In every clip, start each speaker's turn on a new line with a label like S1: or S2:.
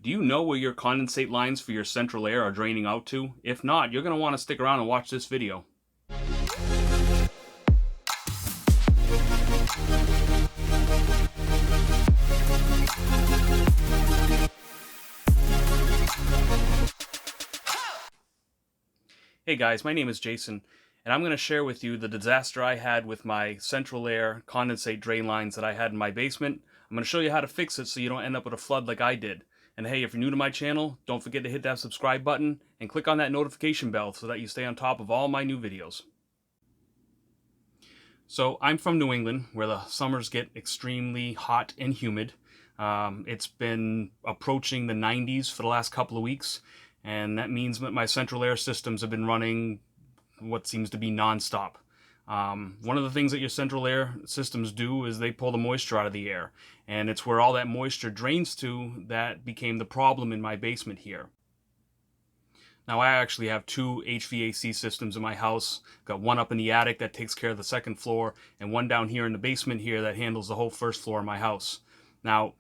S1: Do you know where your condensate lines for your central air are draining out to? If not, you're going to want to stick around and watch this video. Hey guys, my name is Jason, and I'm going to share with you the disaster I had with my central air condensate drain lines that I had in my basement. I'm going to show you how to fix it so you don't end up with a flood like I did. And hey, if you're new to my channel, don't forget to hit that subscribe button and click on that notification bell so that you stay on top of all my new videos. So I'm from New England, where the summers get extremely hot and humid. It's been approaching the 90s for the last couple of weeks. And that means that my central air systems have been running what seems to be nonstop. One of the things that your central air systems do is they pull the moisture out of the air. And it's where all that moisture drains to that became the problem in my basement here. Now I actually have two HVAC systems in my house. Got one up in the attic that takes care of the second floor, and one down here in the basement here that handles the whole first floor of my house. Now,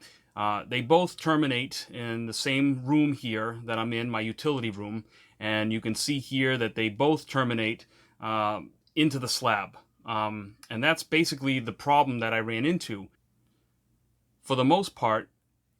S1: they both terminate in the same room here that I'm in, my utility room, and you can see here that they both terminate into the slab. And that's basically the problem that I ran into. For the most part,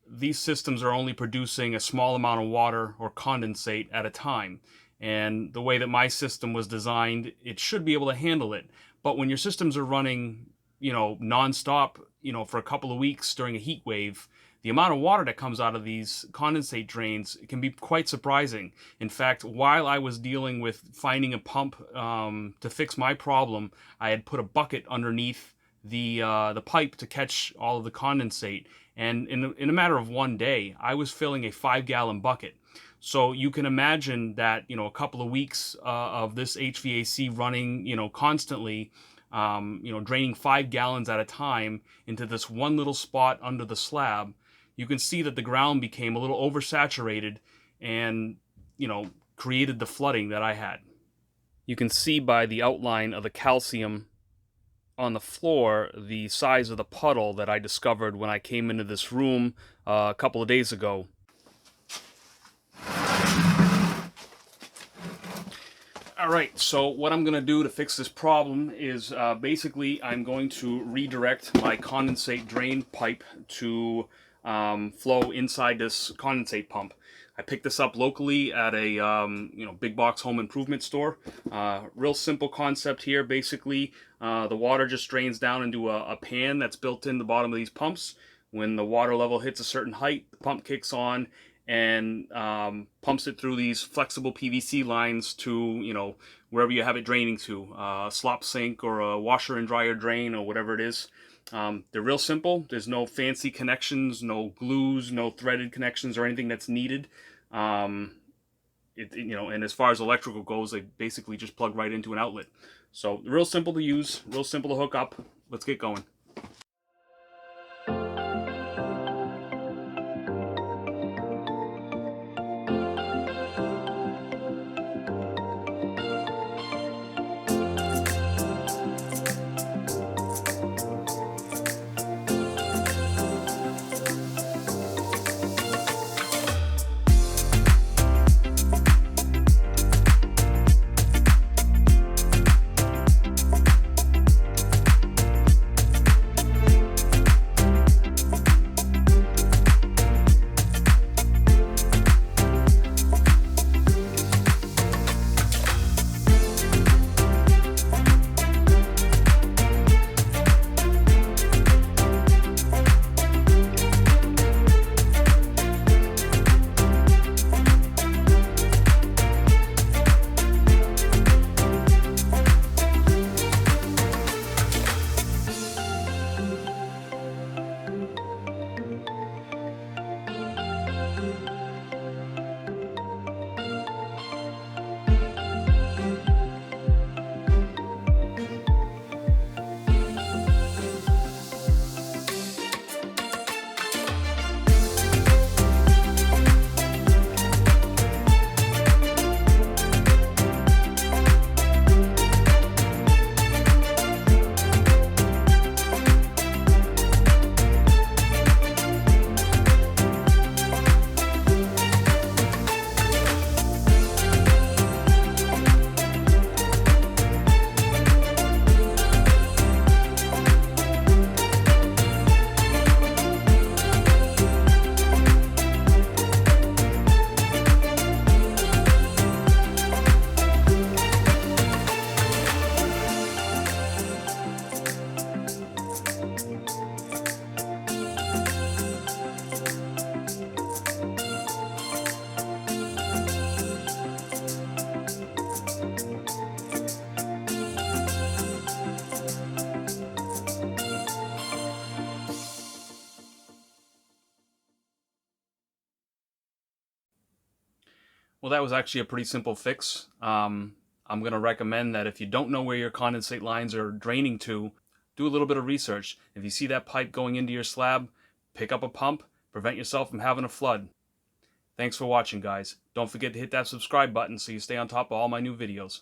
S1: these systems are only producing a small amount of water or condensate at a time. And the way that my system was designed, it should be able to handle it. But when your systems are running, non-stop, for a couple of weeks during a heat wave, the amount of water that comes out of these condensate drains can be quite surprising. In fact, while I was dealing with finding a pump to fix my problem, I had put a bucket underneath the pipe to catch all of the condensate. And in a matter of one day, I was filling a 5-gallon bucket. So you can imagine that, a couple of weeks of this HVAC running, constantly, draining 5 gallons at a time into this one little spot under the slab, you can see that the ground became a little oversaturated and, created the flooding that I had. You can see by the outline of the calcium on the floor the size of the puddle that I discovered when I came into this room a couple of days ago. Alright, so what I'm going to do to fix this problem is basically I'm going to redirect my condensate drain pipe to flow inside this condensate pump. I picked this up locally at a big box home improvement store. Real simple concept here. Basically, the water just drains down into a pan that's built in the bottom of these pumps. When the water level hits a certain height, the pump kicks on and pumps it through these flexible PVC lines to wherever you have it draining to, a slop sink or a washer and dryer drain or whatever it is. They're real simple. There's no fancy connections, no glues, no threaded connections or anything that's needed. And as far as electrical goes, they basically just plug right into an outlet. So real simple to use, real simple to hook up. Let's get going. Well, that was actually a pretty simple fix. I'm going to recommend that if you don't know where your condensate lines are draining to, do a little bit of research. If you see that pipe going into your slab, pick up a pump, prevent yourself from having a flood. Thanks for watching, guys. Don't forget to hit that subscribe button so you stay on top of all my new videos.